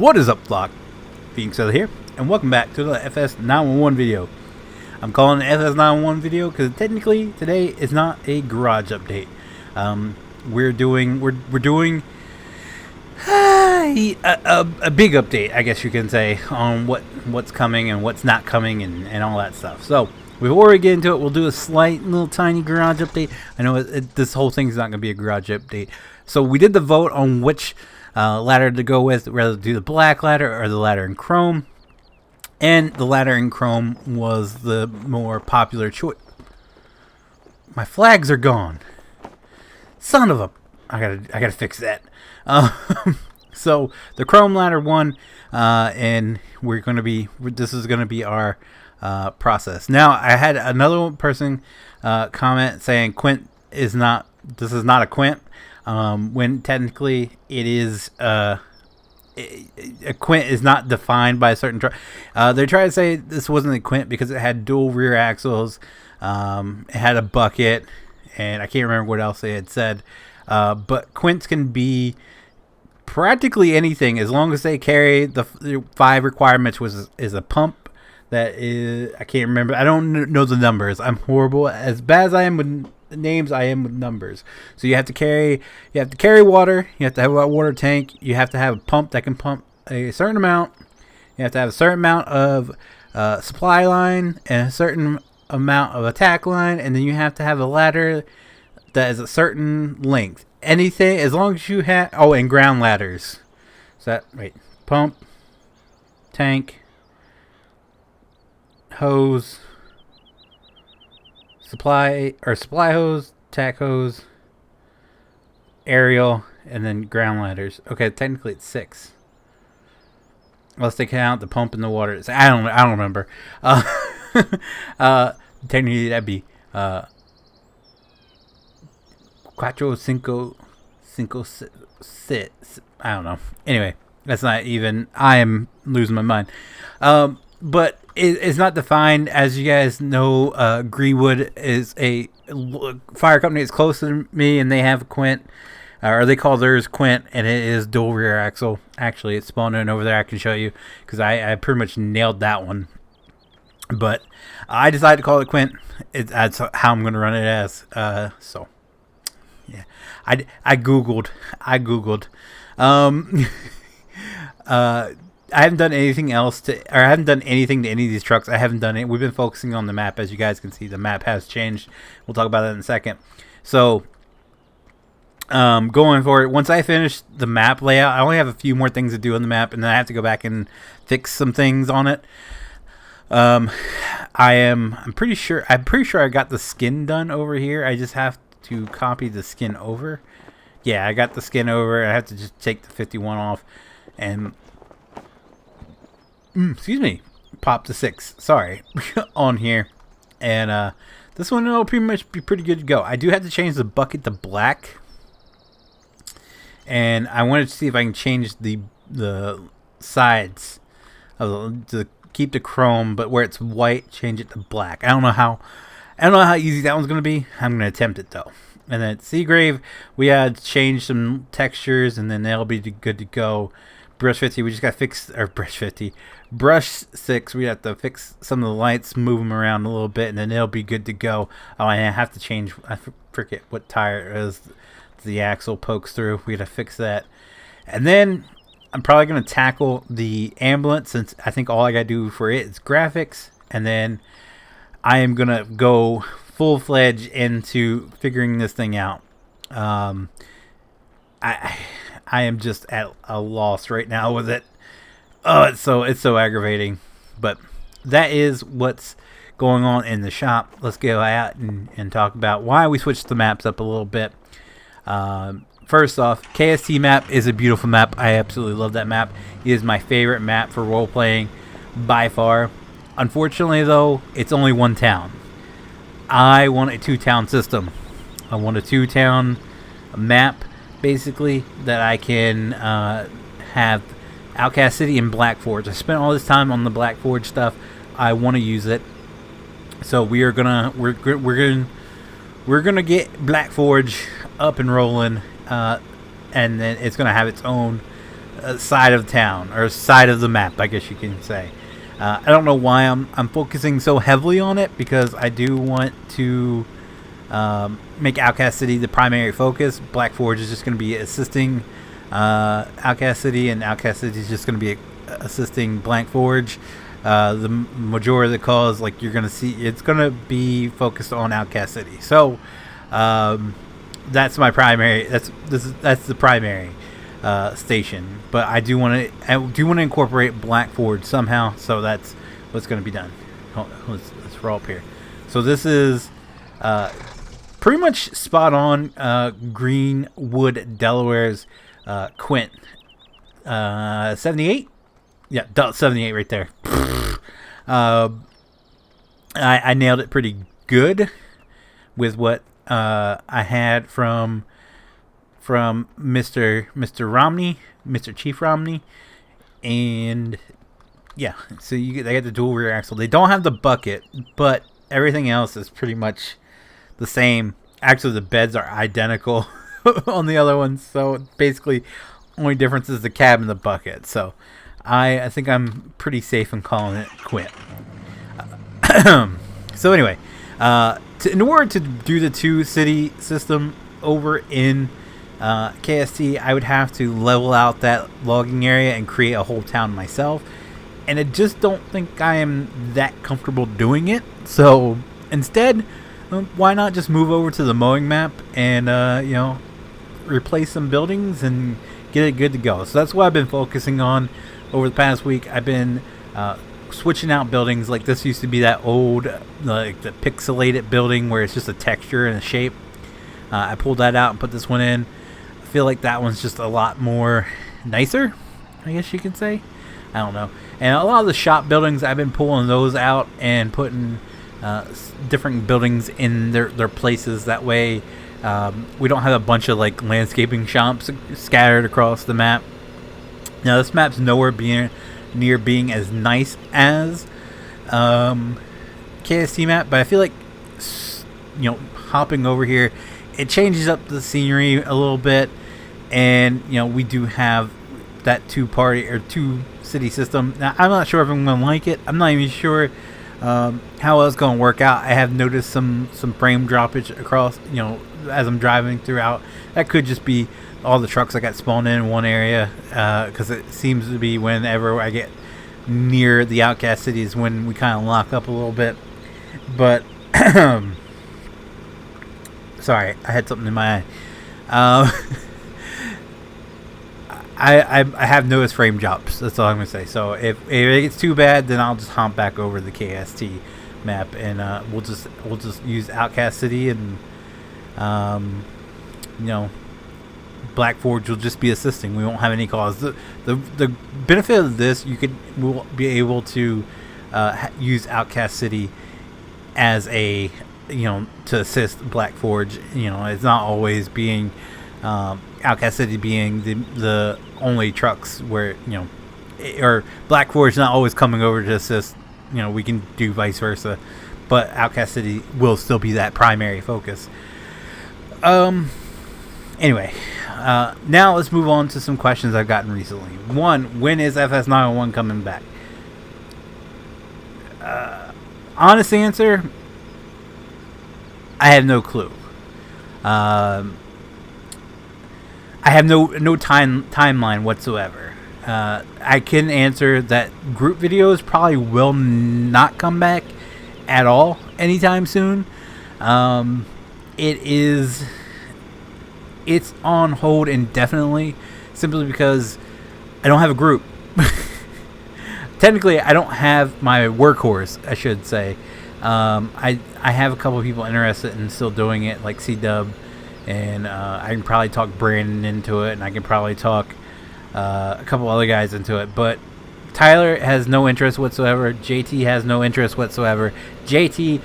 What is up, flock? Feenix here, and welcome back to the FS911 video. I'm calling it FS911 video because technically today is not a garage update. We're doing a big update, I guess you can say, on what's coming and what's not coming and all that stuff. So before we get into it, we'll do a slight little tiny garage update. I know this whole thing's not going to be a garage update. So we did the vote on which ladder to go with, whether to do the black ladder or the ladder in chrome, and the ladder in chrome was the more popular choice. My flags are gone. Son of a! I gotta fix that. So the chrome ladder won, and this is gonna be our process. Now I had another person comment saying this is not a quint. When technically it is, a quint is not defined by a certain they're trying to say this wasn't a quint because it had dual rear axles, it had a bucket, and I can't remember what else they had said, but quints can be practically anything as long as they carry the 5 requirements, which is a pump. That is, I can't remember. I don't know the numbers. I'm horrible. As bad as I am with names, I am with numbers. So you have to carry water. You have to have a water tank. You have to have a pump that can pump a certain amount. You have to have a certain amount of supply line and a certain amount of attack line, and then you have to have a ladder that is a certain length. Anything as long as you have. Oh, and ground ladders. So pump, tank, hose, supply hose, tack hose, aerial, and then ground ladders. Okay, technically it's 6, unless they count the pump and the water. I don't remember. Technically that'd be cuatro, cinco, six. I don't know. Anyway, that's not even. I am losing my mind. But it's not defined. As you guys know, Greenwood is a fire company that's close to me, and they have a quint, or they call theirs quint, and it is dual rear axle. Actually, it's spawned in over there. I can show you because I pretty much nailed that one. But I decided to call it quint. That's how I'm going to run it as. So yeah, I googled. I haven't done anything else I haven't done anything to any of these trucks. I haven't done it. We've been focusing on the map. As you guys can see, the map has changed. We'll talk about that in a second. So, going forward, once I finish the map layout, I only have a few more things to do on the map, and then I have to go back and fix some things on it. I'm pretty sure I got the skin done over here. I just have to copy the skin over. Yeah, I got the skin over. I have to just take the 51 off and excuse me, pop the 6, sorry, on here, and this one will pretty much be pretty good to go. I do have to change the bucket to black, and I wanted to see if I can change the sides to keep the chrome, but where it's white, change it to black. I don't know how easy that one's gonna be. I'm gonna attempt it though. And then at Seagrave, we had to change some textures, and then they'll be good to go. Brush 50, we just got to fix, or brush 6, we have to fix some of the lights, move them around a little bit, and then they'll be good to go. Oh, and I have to change, I forget what tire it is the axle pokes through. We got to fix that. And then I'm probably going to tackle the ambulance, since I think all I got to do for it is graphics, and then I am going to go full-fledged into figuring this thing out. I am just at a loss right now with it. Oh, it's so aggravating. But that is what's going on in the shop. Let's go out and talk about why we switched the maps up a little bit. First off, KST map is a beautiful map. I absolutely love that map. It is my favorite map for role playing by far. Unfortunately, though, it's only one town. I want a 2-town system. I want a 2-town map, basically, that I can have Outcast City and Black Forge. I spent all this time on the Black Forge stuff. I want to use it, so we're gonna get Black Forge up and rolling, and then it's gonna have its own side of town, or side of the map, I guess you can say. I don't know why I'm focusing so heavily on it, because I do want to make Outcast City the primary focus. Black Forge is just going to be assisting Outcast City, and Outcast City is just going to be assisting Blank Forge. The majority of the calls, like you're going to see, it's going to be focused on Outcast City. So that's my primary. That's the primary station. But I do want to incorporate Black Forge somehow. So that's what's going to be done. Let's roll up here. So this is pretty much spot on Greenwood, Delaware's Quint 78. Yeah, 78 right there. I nailed it pretty good with what I had from Mr. Romney, Mr. Chief Romney, and yeah. So they got the dual rear axle. They don't have the bucket, but everything else is pretty much the same. Actually, the beds are identical on the other ones. So basically, only difference is the cab and the bucket. So I think I'm pretty safe in calling it quit. So anyway, in order to do the two-city system over in KST, I would have to level out that logging area and create a whole town myself. And I just don't think I am that comfortable doing it. So instead, why not just move over to the mowing map and, replace some buildings and get it good to go. So that's what I've been focusing on over the past week. I've been switching out buildings. Like this used to be that old, like the pixelated building where it's just a texture and a shape. I pulled that out and put this one in. I feel like that one's just a lot more nicer, I guess you can say. I don't know. And a lot of the shop buildings, I've been pulling those out and putting different buildings in their places. That way we don't have a bunch of like landscaping shops scattered across the map. Now this map's nowhere near being as nice as KST map, but I feel like hopping over here, it changes up the scenery a little bit, and we do have that two-city system. Now I'm not sure if I'm gonna like it. I'm not even sure how it's gonna work out. I have noticed some frame droppage across as I'm driving throughout. That could just be all the trucks that got spawned in one area, because it seems to be whenever I get near the Outcast City is when we kind of lock up a little bit. But sorry, I had something in my eye. I have noticed frame drops. That's all I'm gonna say. So if it gets too bad, then I'll just hump back over the KST map, and we'll just use Outcast City, and Black Forge will just be assisting. We won't have any calls. The benefit of this, we'll be able to use Outcast City as a to assist Black Forge. It's not always being Outcast City being the only trucks where or Black Forge not always coming over to assist. We can do vice versa, but Outcast City will still be that primary focus. Anyway, now let's move on to some questions I've gotten recently. One, when is FS901 coming back? Honest answer, I have no clue. I have no timeline whatsoever. I can answer that group videos probably will not come back at all anytime soon. It's on hold indefinitely, simply because I don't have a group. Technically, I don't have my workhorse, I should say. I have a couple of people interested in still doing it, like C-Dub, and I can probably talk Brandon into it, and I can probably talk a couple other guys into it. But Tyler has no interest whatsoever. JT has no interest whatsoever. JT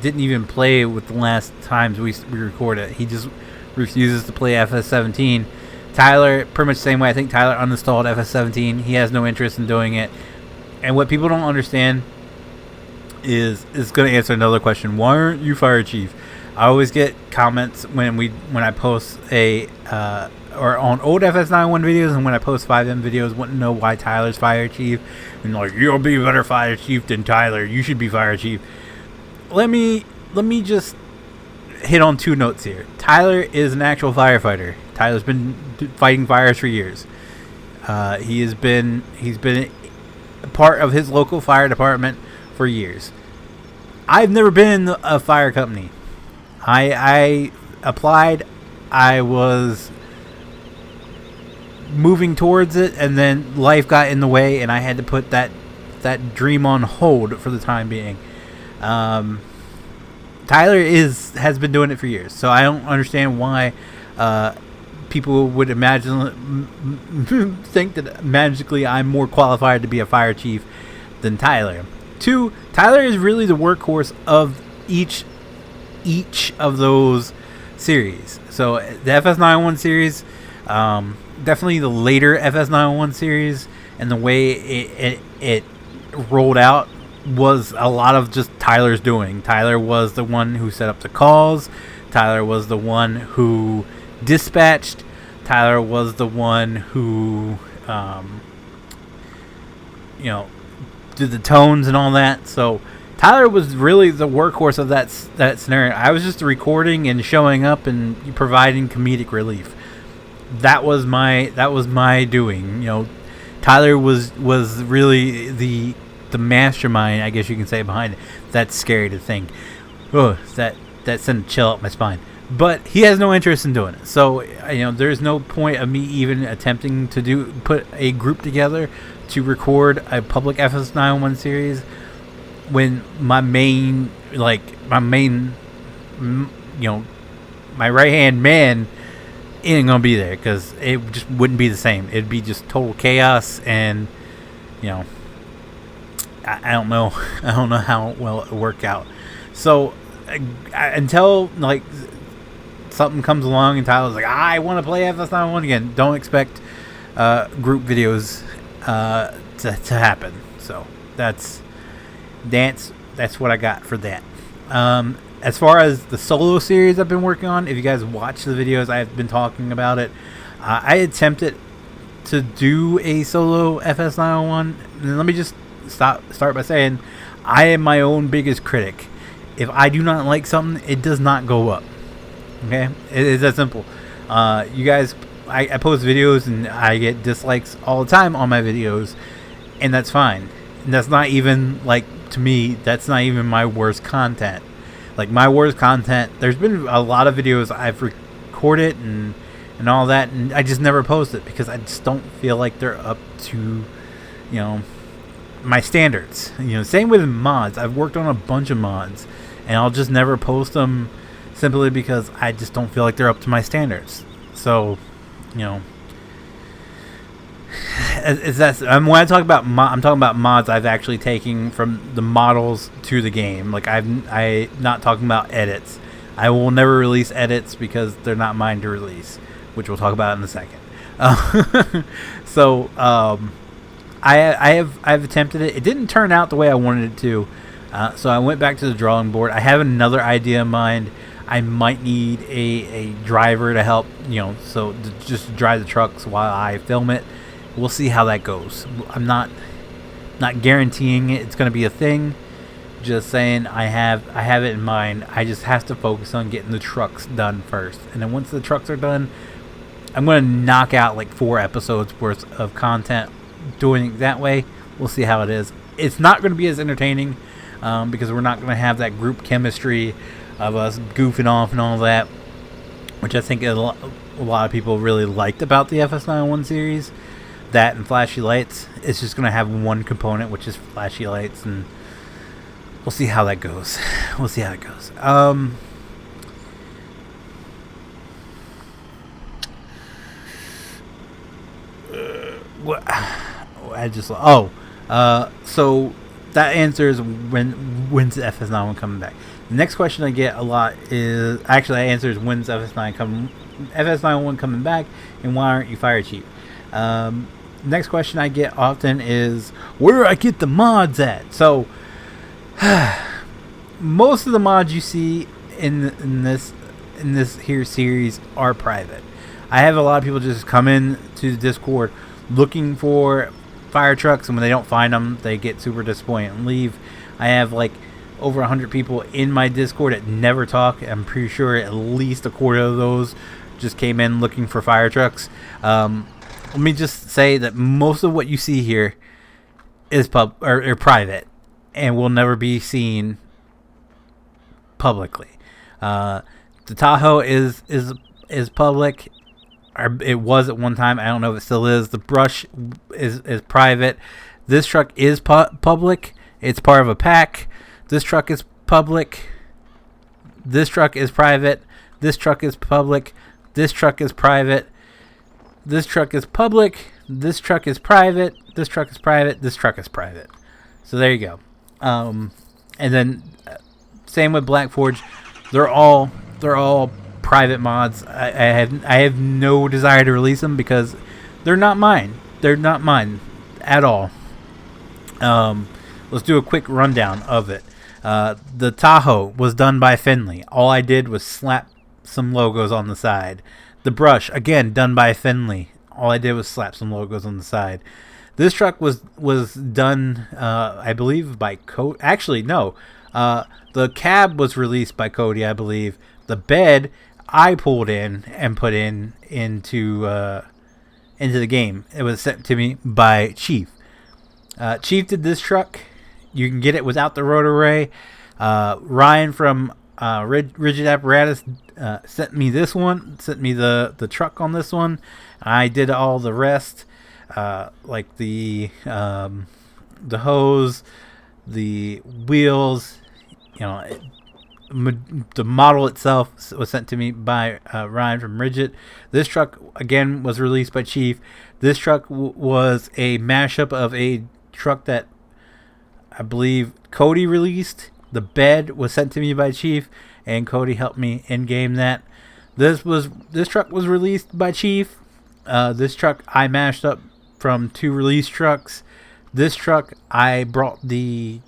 didn't even play with the last times we recorded. He just refuses to play FS17. Tyler, pretty much the same way. I think Tyler uninstalled FS17. He has no interest in doing it. And what people don't understand is going to answer another question. Why aren't you Fire Chief? I always get comments when I post a or on old FS91 videos, and when I post 5M videos, wouldn't know why Tyler's fire chief, and like, you'll be a better fire chief than Tyler. You should be fire chief. Let me just hit on two notes here. Tyler is an actual firefighter. Tyler's been fighting fires for years. He's been a part of his local fire department for years. I've never been in a fire company. I applied. I was moving towards it, and then life got in the way, and I had to put that dream on hold for the time being. Tyler has been doing it for years, so I don't understand why people would think that magically I'm more qualified to be a fire chief than Tyler. Two, Tyler is really the workhorse of each of those series. So the FS91 series, definitely the later FS91 series, and the way it rolled out was a lot of just Tyler's doing. Tyler was the one who set up the calls. Tyler was the one who dispatched. Tyler was the one who, did the tones and all that. So Tyler was really the workhorse of that scenario. I was just recording and showing up and providing comedic relief. That was my doing. Tyler was really the mastermind, I guess you can say, behind it. That's scary to think. Oh, that sent a chill up my spine. But he has no interest in doing it. So there's no point of me even attempting to put a group together to record a public FS91 series when my right hand man ain't gonna be there, because it just wouldn't be the same. It'd be just total chaos, and I don't know how well it work out. So until something comes along and Tyler's like, I want to play FS91 again, don't expect group videos to happen. So that's what I got for that. As far as the solo series I've been working on, if you guys watch the videos, I've been talking about it. I attempted to do a solo FS91, and let me just start by saying I am my own biggest critic. If I do not like something, it does not go up. Okay, it is that simple. You guys, I post videos and I get dislikes all the time on my videos, and that's fine. And that's not even, to me, that's not even my worst content. My worst content, there's been a lot of videos I've recorded and all that, and I just never post it because I just don't feel like they're up to, my standards. Same with mods. I've worked on a bunch of mods, and I'll just never post them simply because I just don't feel like they're up to my standards. So, when I talk about I'm talking about mods I've actually taken from the models to the game. I'm not talking about edits. I will never release edits because they're not mine to release, which we'll talk about in a second. So I've attempted it. It didn't turn out the way I wanted it to. So I went back to the drawing board. I have another idea in mind. I might need a driver to help, so to just drive the trucks while I film it. We'll see how that goes. I'm not guaranteeing it's going to be a thing. Just saying I have it in mind. I just have to focus on getting the trucks done first. And then once the trucks are done, I'm going to knock out 4 episodes worth of content doing it that way. We'll see how it is. It's not going to be as entertaining because we're not going to have that group chemistry of us goofing off and all that, which I think a lot of people really liked about the FS91 series. That and flashy lights. It's just going to have one component, which is flashy lights, and we'll see how that goes. So that answers when's the FS91 coming back. The next question I get a lot is actually that answers when's FS91 coming back, and why aren't you fire chief? Next question I get often is where do I get the mods at? So most of the mods you see in this here series are private. I have a lot of people just come in to the Discord looking for fire trucks, and when they don't find them, they get super disappointed and leave. I have like over 100 people in my Discord that never talk. I'm pretty sure at least a quarter of those just came in looking for fire trucks. Let me just say that most of what you see here is or private, and will never be seen publicly. The Tahoe is public. Or it was at one time. I don't know if it still is. The brush is private. This truck is public. It's part of a pack. This truck is public. This truck is private. This truck is public. This truck is private. This truck is public. This truck is private. This truck is private. This truck is private. So there you go. And then same with Black Forge. They're all private mods. I have no desire to release them because they're not mine. They're not mine at all. Let's do a quick rundown of it. The Tahoe was done by Finley. All I did was slap some logos on the side. The brush, again, done by Finley. All I did was slap some logos on the side. This truck was done, I believe, by Cody. Actually, no. The cab was released by Cody, I believe. The bed I pulled in and put into the game. It was sent to me by Chief. Chief did this truck. You can get it without the rotor array. Ryan from Rigid Apparatus sent me this one. Sent me the truck on this one. I did all the rest, like the hose, the wheels. You know, the model itself was sent to me by Ryan from Rigid. This truck again was released by Chief. This truck was a mashup of a truck that I believe Cody released. The bed was sent to me by Chief, and Cody helped me in game that. This truck was released by Chief. This truck I mashed up from 2 release trucks. This truck I brought the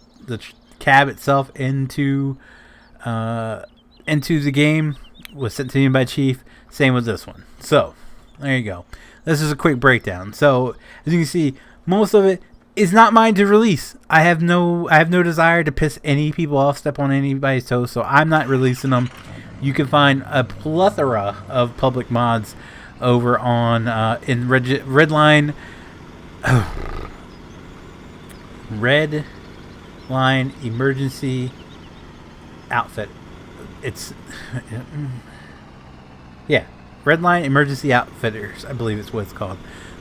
cab itself into the game, was sent to me by Chief. Same with this one. So there you go. This is a quick breakdown. So as you can see, most of it is not mine to release. I have no desire to piss any people off, step on anybody's toes, so I'm not releasing them. You can find a plethora of public mods over on in Redline Emergency Outfit. It's yeah, Redline Emergency Outfitters, I believe it's what it's called.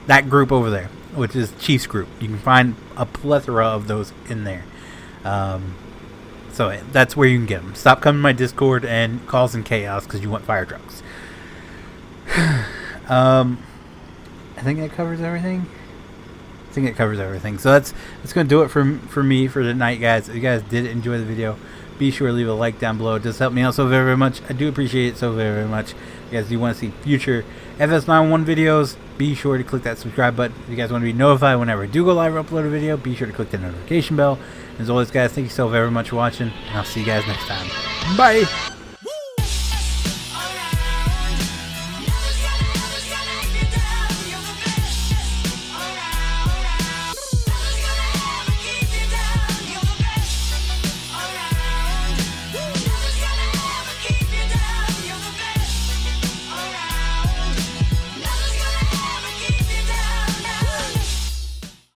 That group over there, which is Chief's group. You can find a plethora of those in there. So that's where you can get them. Stop coming to my Discord and causing chaos because you want fire trucks. I think that covers everything. So that's going to do it for me for tonight, guys. If you guys did enjoy the video, be sure to leave a like down below. It does help me out so very, very much. I do appreciate it so very, very much. If you guys do want to see future FS91 videos, be sure to click that subscribe button. If you guys want to be notified whenever I do go live or upload a video, be sure to click the notification bell. As always, guys, thank you so very much for watching, and I'll see you guys next time. Bye!